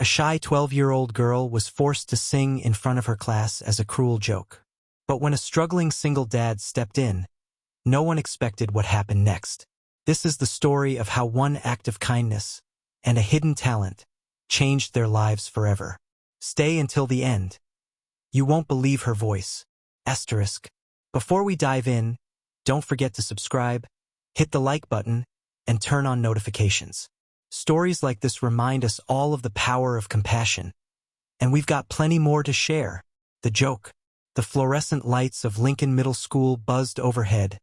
A shy 12-year-old girl was forced to sing in front of her class as a cruel joke. But when a struggling single dad stepped in, no one expected what happened next. This is the story of how one act of kindness and a hidden talent changed their lives forever. Stay until the end. You won't believe her voice. Asterisk. Before we dive in, don't forget to subscribe, hit the like button, and turn on notifications. Stories like this remind us all of the power of compassion. And we've got plenty more to share. The joke. The fluorescent lights of Lincoln Middle School buzzed overhead,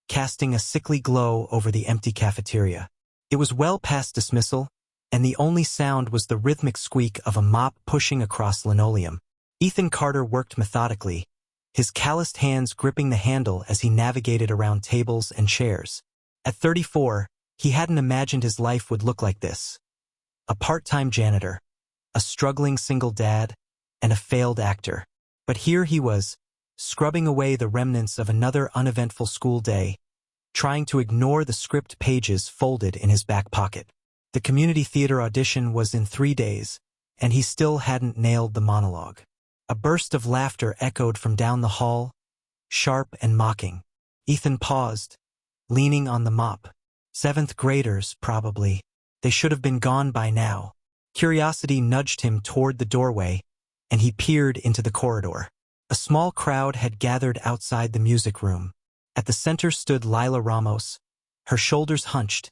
casting a sickly glow over the empty cafeteria. It was well past dismissal, and the only sound was the rhythmic squeak of a mop pushing across linoleum. Ethan Carter worked methodically, his calloused hands gripping the handle as he navigated around tables and chairs. At 34, he hadn't imagined his life would look like this. A part-time janitor, a struggling single dad, and a failed actor. But here he was, scrubbing away the remnants of another uneventful school day, trying to ignore the script pages folded in his back pocket. The community theater audition was in 3 days, and he still hadn't nailed the monologue. A burst of laughter echoed from down the hall, sharp and mocking. Ethan paused, leaning on the mop. 7th graders, probably. They should have been gone by now. Curiosity nudged him toward the doorway, and he peered into the corridor. A small crowd had gathered outside the music room. At the center stood Lila Ramos, her shoulders hunched,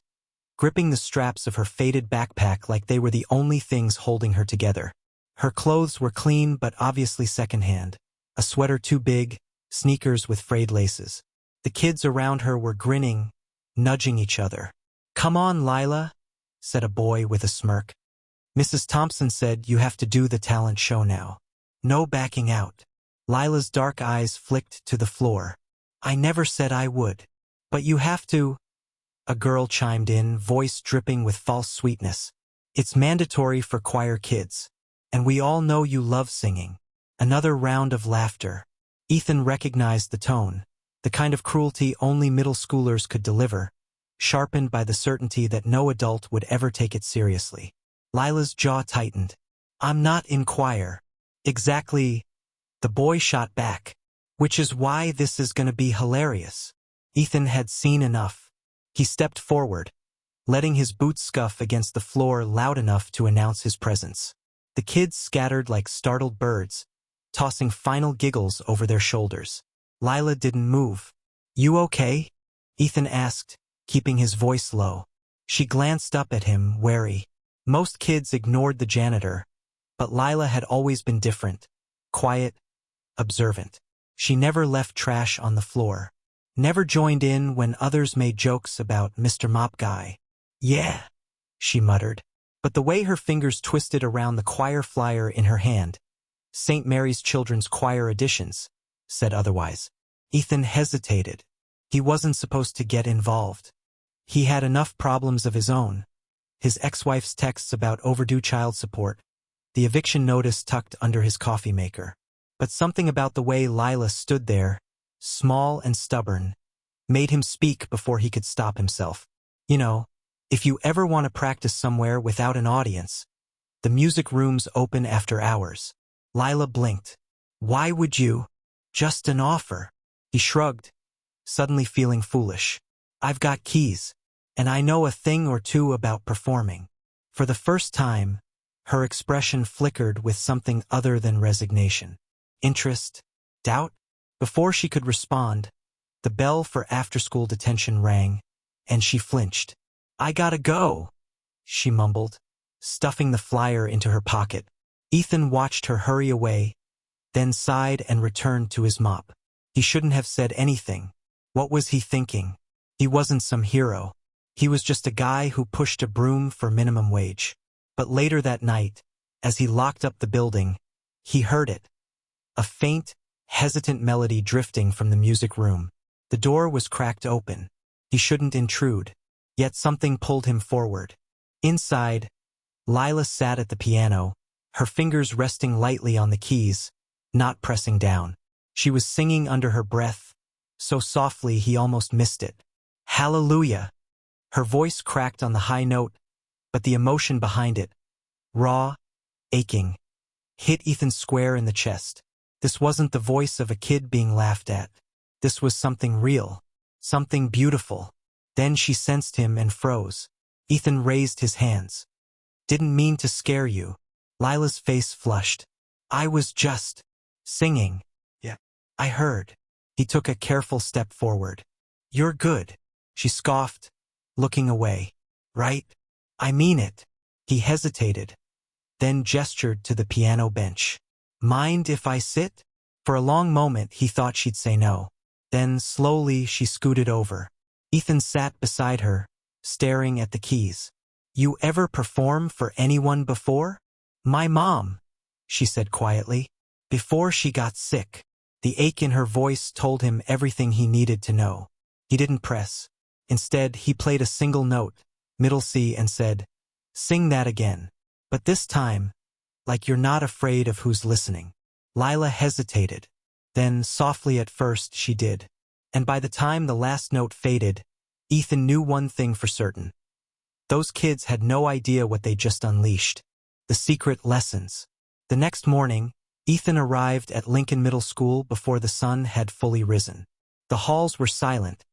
gripping the straps of her faded backpack like they were the only things holding her together. Her clothes were clean but obviously secondhand, a sweater too big, sneakers with frayed laces. The kids around her were grinning, nudging each other. "Come on, Lila," said a boy with a smirk. "Mrs. Thompson said you have to do the talent show now. No backing out." Lila's dark eyes flicked to the floor. "I never said I would. But you have to," a girl chimed in, voice dripping with false sweetness. "It's mandatory for choir kids. And we all know you love singing." Another round of laughter. Ethan recognized the tone, the kind of cruelty only middle schoolers could deliver, sharpened by the certainty that no adult would ever take it seriously. Lila's jaw tightened. "I'm not in choir." "Exactly," the boy shot back. "Which is why this is going to be hilarious." Ethan had seen enough. He stepped forward, letting his boots scuff against the floor loud enough to announce his presence. The kids scattered like startled birds, tossing final giggles over their shoulders. Lila didn't move. "You okay?" Ethan asked, keeping his voice low. She glanced up at him, wary. Most kids ignored the janitor, but Lila had always been different. Quiet, observant. She never left trash on the floor. Never joined in when others made jokes about Mr. Mop Guy. "Yeah," she muttered. But the way her fingers twisted around the choir flyer in her hand, St. Mary's Children's Choir Editions, said otherwise. Ethan hesitated. He wasn't supposed to get involved. He had enough problems of his own. His ex-wife's texts about overdue child support, the eviction notice tucked under his coffee maker. But something about the way Lila stood there, small and stubborn, made him speak before he could stop himself. "You know, if you ever want to practice somewhere without an audience, the music room's open after hours." Lila blinked. "Why would you?" "Just an offer." He shrugged, suddenly feeling foolish. "I've got keys, and I know a thing or two about performing." For the first time, her expression flickered with something other than resignation. Interest? Doubt? Before she could respond, the bell for after-school detention rang, and she flinched. "I gotta go," she mumbled, stuffing the flyer into her pocket. Ethan watched her hurry away, then sighed and returned to his mop. He shouldn't have said anything. What was he thinking? He wasn't some hero. He was just a guy who pushed a broom for minimum wage. But later that night, as he locked up the building, he heard it. A faint, hesitant melody drifting from the music room. The door was cracked open. He shouldn't intrude. Yet something pulled him forward. Inside, Lila sat at the piano, her fingers resting lightly on the keys, not pressing down. She was singing under her breath, so softly he almost missed it. "Hallelujah!" Her voice cracked on the high note, but the emotion behind it, raw, aching, hit Ethan square in the chest. This wasn't the voice of a kid being laughed at. This was something real, something beautiful. Then she sensed him and froze. Ethan raised his hands. Didn't mean to scare you. Lila's face flushed. I was just singing. Yeah. I heard. He took a careful step forward. You're good, she scoffed, looking away. Right? I mean it. He hesitated, then gestured to the piano bench. Mind if I sit? For a long moment he thought she'd say no. Then slowly she scooted over. Ethan sat beside her, staring at the keys. You ever perform for anyone before? My mom, she said quietly, before she got sick. The ache in her voice told him everything he needed to know. He didn't press. Instead, he played a single note, middle C, and said, sing that again. But this time, like you're not afraid of who's listening. Lila hesitated. Then, softly at first, she did. And by the time the last note faded, Ethan knew one thing for certain. Those kids had no idea what they just unleashed. The secret lessons. The next morning, Ethan arrived at Lincoln Middle School before the sun had fully risen. The halls were silent,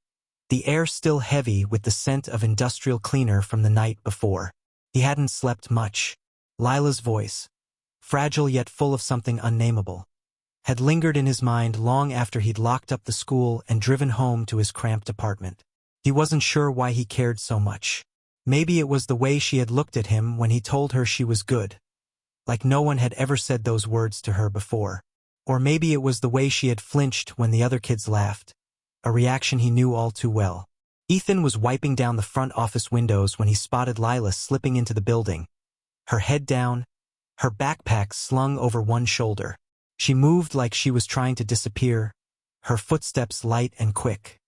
the air still heavy with the scent of industrial cleaner from the night before. He hadn't slept much. Lila's voice, fragile yet full of something unnameable, had lingered in his mind long after he'd locked up the school and driven home to his cramped apartment. He wasn't sure why he cared so much. Maybe it was the way she had looked at him when he told her she was good, like no one had ever said those words to her before. Or maybe it was the way she had flinched when the other kids laughed, a reaction he knew all too well. Ethan was wiping down the front office windows when he spotted Lila slipping into the building, her head down, her backpack slung over one shoulder. She moved like she was trying to disappear, her footsteps light and quick.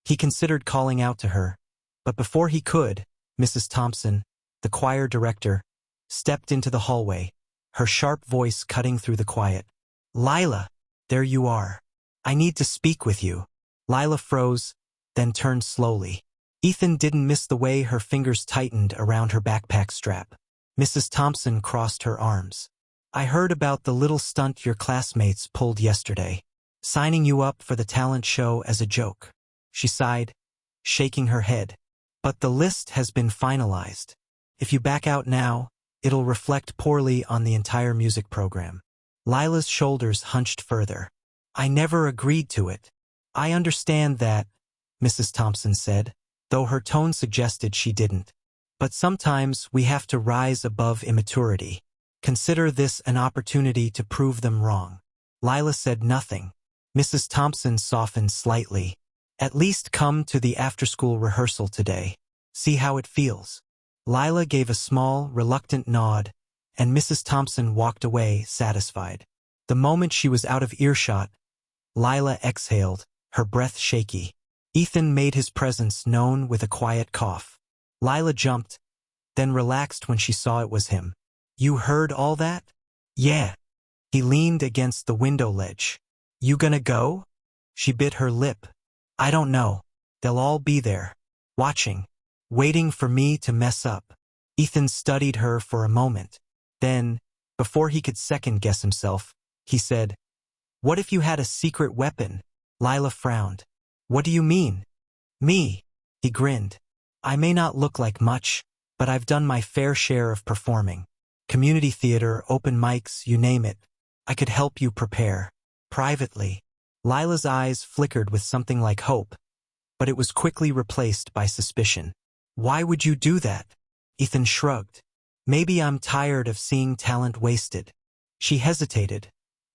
He considered calling out to her, but before he could, Mrs. Thompson, the choir director, stepped into the hallway, her sharp voice cutting through the quiet. Lila, there you are. I need to speak with you. Lila froze, then turned slowly. Ethan didn't miss the way her fingers tightened around her backpack strap. Mrs. Thompson crossed her arms. I heard about the little stunt your classmates pulled yesterday, signing you up for the talent show as a joke. She sighed, shaking her head. But the list has been finalized. If you back out now, it'll reflect poorly on the entire music program. Lila's shoulders hunched further. I never agreed to it. I understand that, Mrs. Thompson said, though her tone suggested she didn't. But sometimes we have to rise above immaturity. Consider this an opportunity to prove them wrong. Lila said nothing. Mrs. Thompson softened slightly. At least come to the after-school rehearsal today. See how it feels. Lila gave a small, reluctant nod, and Mrs. Thompson walked away, satisfied. The moment she was out of earshot, Lila exhaled, her breath shaky. Ethan made his presence known with a quiet cough. Lila jumped, then relaxed when she saw it was him. You heard all that? Yeah. He leaned against the window ledge. You gonna go? She bit her lip. I don't know. They'll all be there, watching, waiting for me to mess up. Ethan studied her for a moment. Then, before he could second-guess himself, he said, What if you had a secret weapon? Lila frowned. What do you mean? Me. He grinned. I may not look like much, but I've done my fair share of performing. Community theater, open mics, you name it. I could help you prepare. Privately. Lila's eyes flickered with something like hope, but it was quickly replaced by suspicion. Why would you do that? Ethan shrugged. Maybe I'm tired of seeing talent wasted. She hesitated,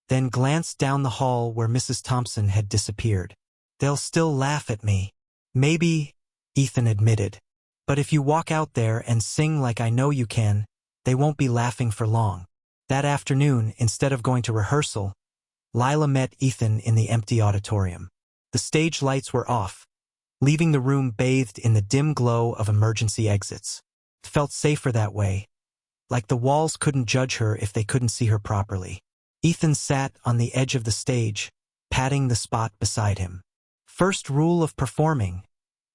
then glanced down the hall where Mrs. Thompson had disappeared. They'll still laugh at me. Maybe, Ethan admitted. But if you walk out there and sing like I know you can, they won't be laughing for long. That afternoon, instead of going to rehearsal, Lila met Ethan in the empty auditorium. The stage lights were off, leaving the room bathed in the dim glow of emergency exits. It felt safer that way, like the walls couldn't judge her if they couldn't see her properly. Ethan sat on the edge of the stage, patting the spot beside him. First rule of performing,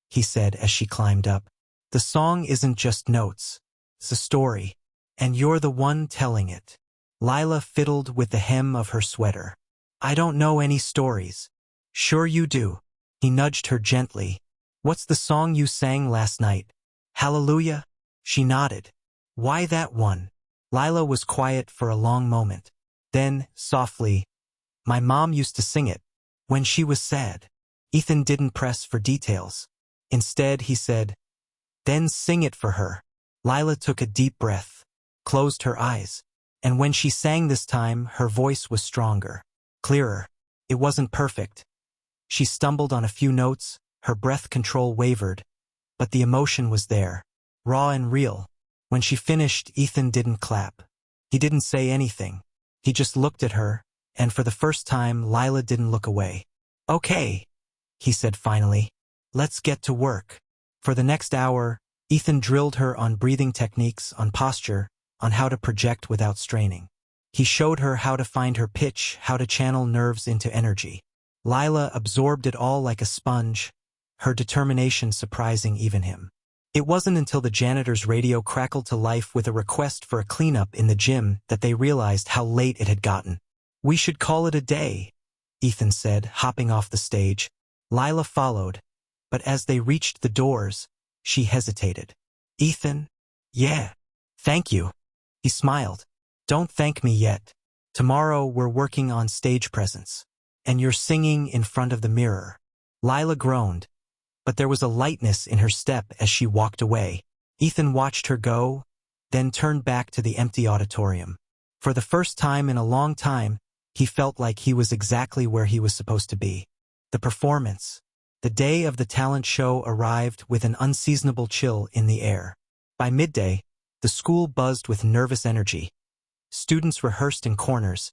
he said as she climbed up. The song isn't just notes, it's a story. And you're the one telling it. Lila fiddled with the hem of her sweater. I don't know any stories. Sure you do. He nudged her gently. What's the song you sang last night? Hallelujah? She nodded. Why that one? Lila was quiet for a long moment. Then, softly, my mom used to sing it when she was sad. Ethan didn't press for details. Instead, he said, then sing it for her. Lila took a deep breath, closed her eyes, and when she sang this time, her voice was stronger, clearer. It wasn't perfect. She stumbled on a few notes, her breath control wavered, but the emotion was there, raw and real. When she finished, Ethan didn't clap. He didn't say anything. He just looked at her, and for the first time, Lila didn't look away. Okay, he said finally. Let's get to work. For the next hour, Ethan drilled her on breathing techniques, on posture, on how to project without straining. He showed her how to find her pitch, how to channel nerves into energy. Lila absorbed it all like a sponge, her determination surprising even him. It wasn't until the janitor's radio crackled to life with a request for a cleanup in the gym that they realized how late it had gotten. We should call it a day, Ethan said, hopping off the stage. Lila followed, but as they reached the doors, she hesitated. Ethan? Yeah. Thank you. He smiled. Don't thank me yet. Tomorrow we're working on stage presence. And you're singing in front of the mirror. Lila groaned, but there was a lightness in her step as she walked away. Ethan watched her go, then turned back to the empty auditorium. For the first time in a long time, he felt like he was exactly where he was supposed to be. The performance. The day of the talent show arrived with an unseasonable chill in the air. By midday, the school buzzed with nervous energy. Students rehearsed in corners,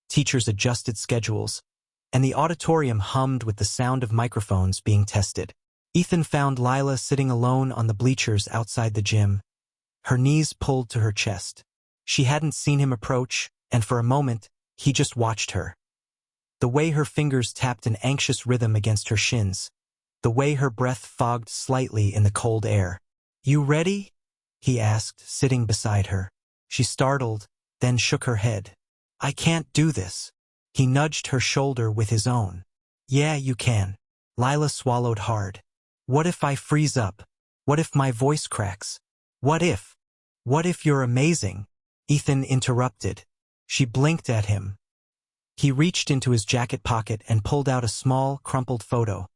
teachers adjusted schedules, and the auditorium hummed with the sound of microphones being tested. Ethan found Lila sitting alone on the bleachers outside the gym, her knees pulled to her chest. She hadn't seen him approach, and for a moment, he just watched her. The way her fingers tapped an anxious rhythm against her shins, the way her breath fogged slightly in the cold air. You ready? He asked, sitting beside her. She startled, then shook her head. I can't do this. He nudged her shoulder with his own. Yeah, you can. Lila swallowed hard. What if I freeze up? What if my voice cracks? What if? What if you're amazing? Ethan interrupted. She blinked at him. He reached into his jacket pocket and pulled out a small, crumpled photo.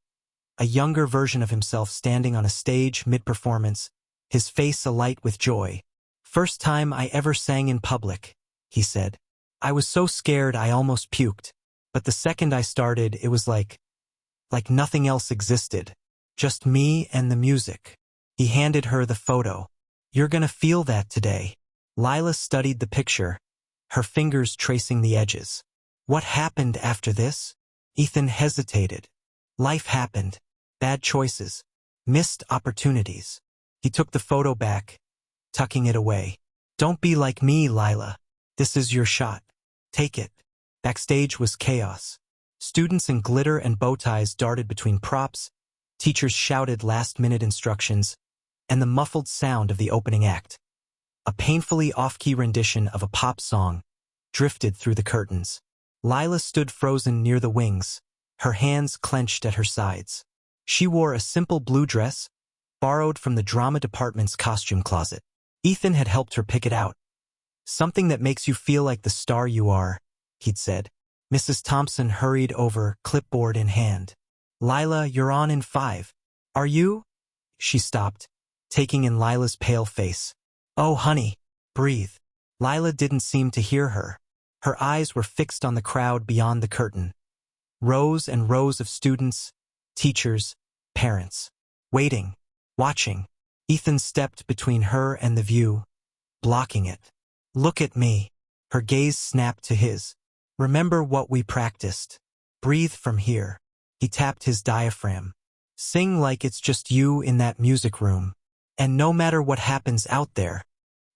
A younger version of himself standing on a stage mid-performance, his face alight with joy. First time I ever sang in public, he said. I was so scared I almost puked. But the second I started, it was like nothing else existed. Just me and the music. He handed her the photo. You're gonna feel that today. Lila studied the picture, her fingers tracing the edges. What happened after this? Ethan hesitated. Life happened. Bad choices. Missed opportunities. He took the photo back, tucking it away. Don't be like me, Lila. This is your shot. Take it. Backstage was chaos. Students in glitter and bow ties darted between props, teachers shouted last-minute instructions, and the muffled sound of the opening act. A painfully off-key rendition of a pop song drifted through the curtains. Lila stood frozen near the wings, her hands clenched at her sides. She wore a simple blue dress, borrowed from the drama department's costume closet. Ethan had helped her pick it out. Something that makes you feel like the star you are, he'd said. Mrs. Thompson hurried over, clipboard in hand. Lila, you're on in 5. Are you? She stopped, taking in Lila's pale face. Oh, honey, breathe. Lila didn't seem to hear her. Her eyes were fixed on the crowd beyond the curtain. Rows and rows of students, teachers, parents. Waiting, watching. Ethan stepped between her and the view, blocking it. Look at me. Her gaze snapped to his. Remember what we practiced. Breathe from here. He tapped his diaphragm. Sing like it's just you in that music room. And no matter what happens out there.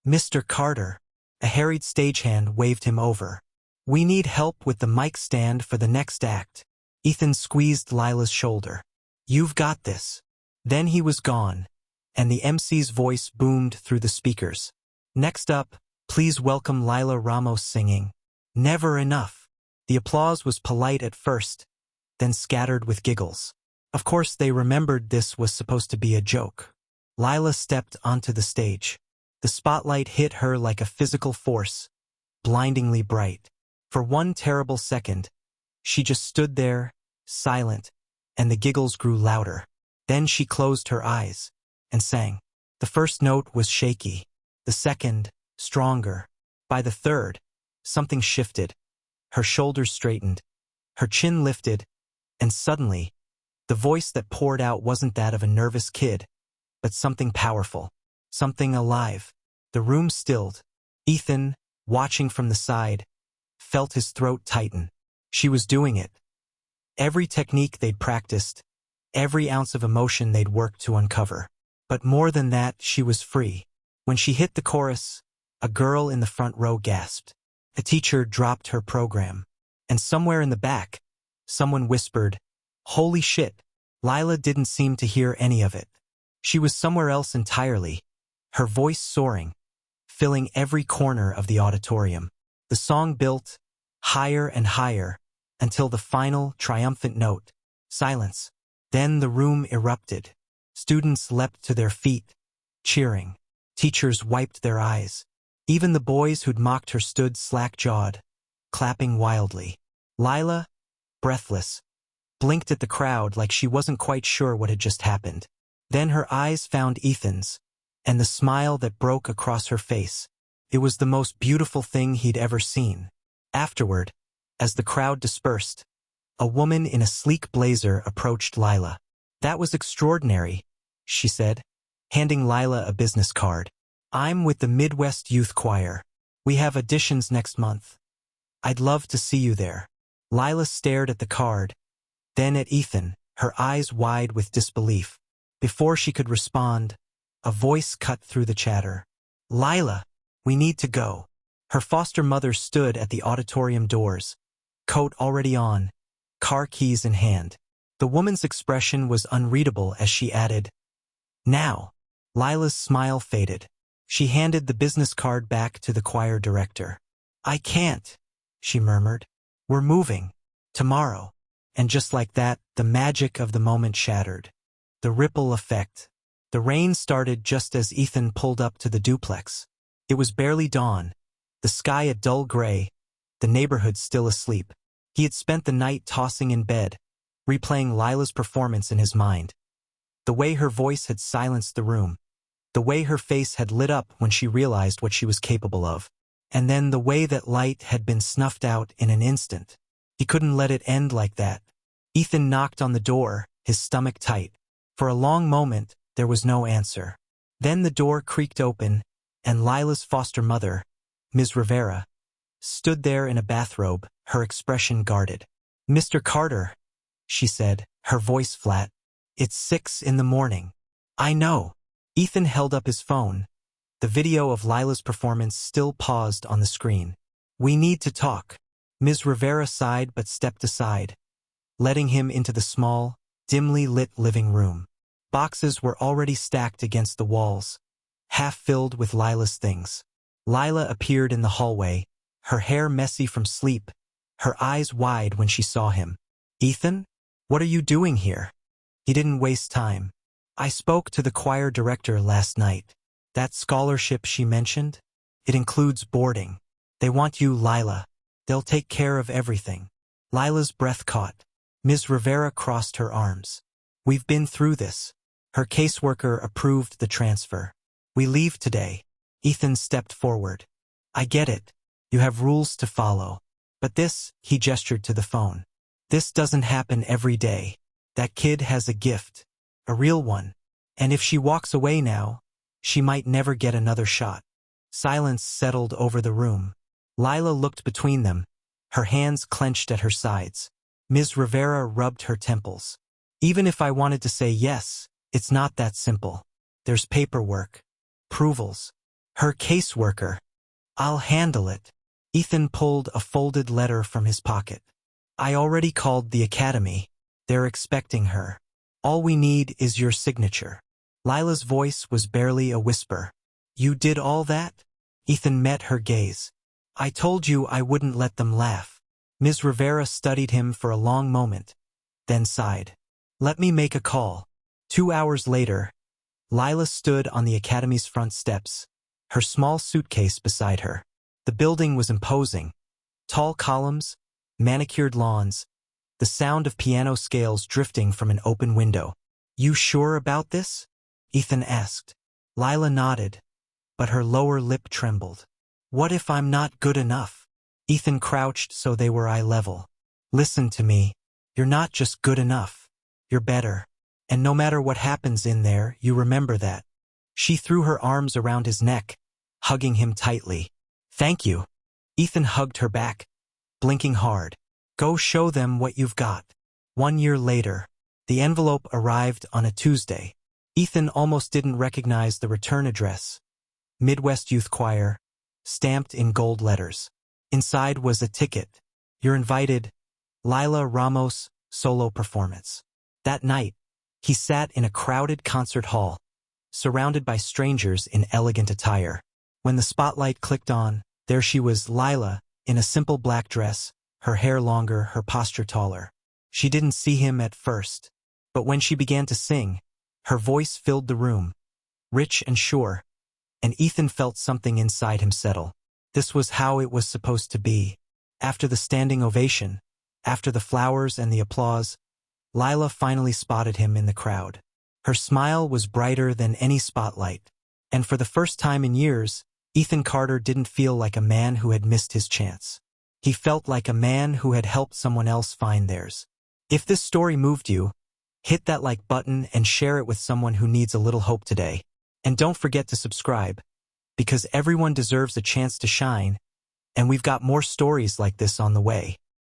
Mr. Carter. A harried stagehand waved him over. We need help with the mic stand for the next act. Ethan squeezed Lila's shoulder. You've got this. Then he was gone, and the MC's voice boomed through the speakers. Next up, Please welcome Lila Ramos singing, Never Enough. The applause was polite at first, then scattered with giggles. Of course, they remembered this was supposed to be a joke. Lila stepped onto the stage. The spotlight hit her like a physical force, blindingly bright. For one terrible second, she just stood there, silent, and the giggles grew louder. Then she closed her eyes and sang. The first note was shaky, the second, stronger. By the third, something shifted. Her shoulders straightened, her chin lifted, and suddenly, the voice that poured out wasn't that of a nervous kid, but something powerful, something alive. The room stilled. Ethan, watching from the side, felt his throat tighten. She was doing it. Every technique they'd practiced, every ounce of emotion they'd worked to uncover. But more than that, she was free. When she hit the chorus, a girl in the front row gasped. The teacher dropped her program. And somewhere in the back, someone whispered, "Holy shit." Lila didn't seem to hear any of it. She was somewhere else entirely, her voice soaring, filling every corner of the auditorium. The song built, higher and higher, until the final, triumphant note. Silence. Then the room erupted. Students leapt to their feet, cheering. Teachers wiped their eyes. Even the boys who'd mocked her stood slack-jawed, clapping wildly. Lila, breathless, blinked at the crowd like she wasn't quite sure what had just happened. Then her eyes found Ethan's, and the smile that broke across her face. It was the most beautiful thing he'd ever seen. Afterward, as the crowd dispersed, a woman in a sleek blazer approached Lila. "That was extraordinary," she said, handing Lila a business card. "I'm with the Midwest Youth Choir. We have auditions next month. I'd love to see you there." Lila stared at the card, then at Ethan, her eyes wide with disbelief. Before she could respond, a voice cut through the chatter. "Lila, we need to go." Her foster mother stood at the auditorium doors, coat already on, car keys in hand. The woman's expression was unreadable as she added, "Now." Lila's smile faded. She handed the business card back to the choir director. "I can't," she murmured. "We're moving. Tomorrow." And just like that, the magic of the moment shattered. The ripple effect. The rain started just as Ethan pulled up to the duplex. It was barely dawn, the sky a dull gray, the neighborhood still asleep. He had spent the night tossing in bed, replaying Lila's performance in his mind. The way her voice had silenced the room, the way her face had lit up when she realized what she was capable of, and then the way that light had been snuffed out in an instant. He couldn't let it end like that. Ethan knocked on the door, his stomach tight. For a long moment, there was no answer. Then the door creaked open, and Lila's foster mother, Ms. Rivera, stood there in a bathrobe, her expression guarded. "Mr. Carter," she said, her voice flat. "It's 6 in the morning." "I know." Ethan held up his phone. The video of Lila's performance still paused on the screen. "We need to talk." Ms. Rivera sighed but stepped aside, letting him into the small, dimly lit living room. Boxes were already stacked against the walls, half filled with Lila's things. Lila appeared in the hallway, her hair messy from sleep, her eyes wide when she saw him. "Ethan, what are you doing here?" He didn't waste time. "I spoke to the choir director last night. That scholarship she mentioned? It includes boarding. They want you, Lila. They'll take care of everything." Lila's breath caught. Ms. Rivera crossed her arms. "We've been through this." Her caseworker approved the transfer. "We leave today." Ethan stepped forward. "I get it. You have rules to follow. But this," he gestured to the phone, "this doesn't happen every day. That kid has a gift. A real one. And if she walks away now, she might never get another shot." Silence settled over the room. Lila looked between them, her hands clenched at her sides. Ms. Rivera rubbed her temples. "Even if I wanted to say yes, it's not that simple. There's paperwork. Approvals. Her caseworker. I'll handle it." Ethan pulled a folded letter from his pocket. "I already called the academy. They're expecting her. All we need is your signature." Lila's voice was barely a whisper. "You did all that?" Ethan met her gaze. I told you I wouldn't let them laugh. Ms. Rivera studied him for a long moment, then sighed. Let me make a call. 2 hours later, Lila stood on the academy's front steps, her small suitcase beside her. The building was imposing. Tall columns, manicured lawns, the sound of piano scales drifting from an open window. You sure about this? Ethan asked. Lila nodded, but her lower lip trembled. What if I'm not good enough? Ethan crouched so they were eye level. Listen to me. You're not just good enough. You're better. And no matter what happens in there, you remember that. She threw her arms around his neck, hugging him tightly. Thank you. Ethan hugged her back, blinking hard. Go show them what you've got. 1 year later, the envelope arrived on a Tuesday. Ethan almost didn't recognize the return address. Midwest Youth Choir, stamped in gold letters. Inside was a ticket. You're invited. Lila Ramos solo performance. That night, he sat in a crowded concert hall, surrounded by strangers in elegant attire. When the spotlight clicked on, there she was, Lila, in a simple black dress, her hair longer, her posture taller. She didn't see him at first, but when she began to sing, her voice filled the room, rich and sure, and Ethan felt something inside him settle. This was how it was supposed to be. After the standing ovation, after the flowers and the applause, Lila finally spotted him in the crowd. Her smile was brighter than any spotlight, and for the first time in years, Ethan Carter didn't feel like a man who had missed his chance. He felt like a man who had helped someone else find theirs. If this story moved you, hit that like button and share it with someone who needs a little hope today. And don't forget to subscribe, because everyone deserves a chance to shine, and we've got more stories like this on the way.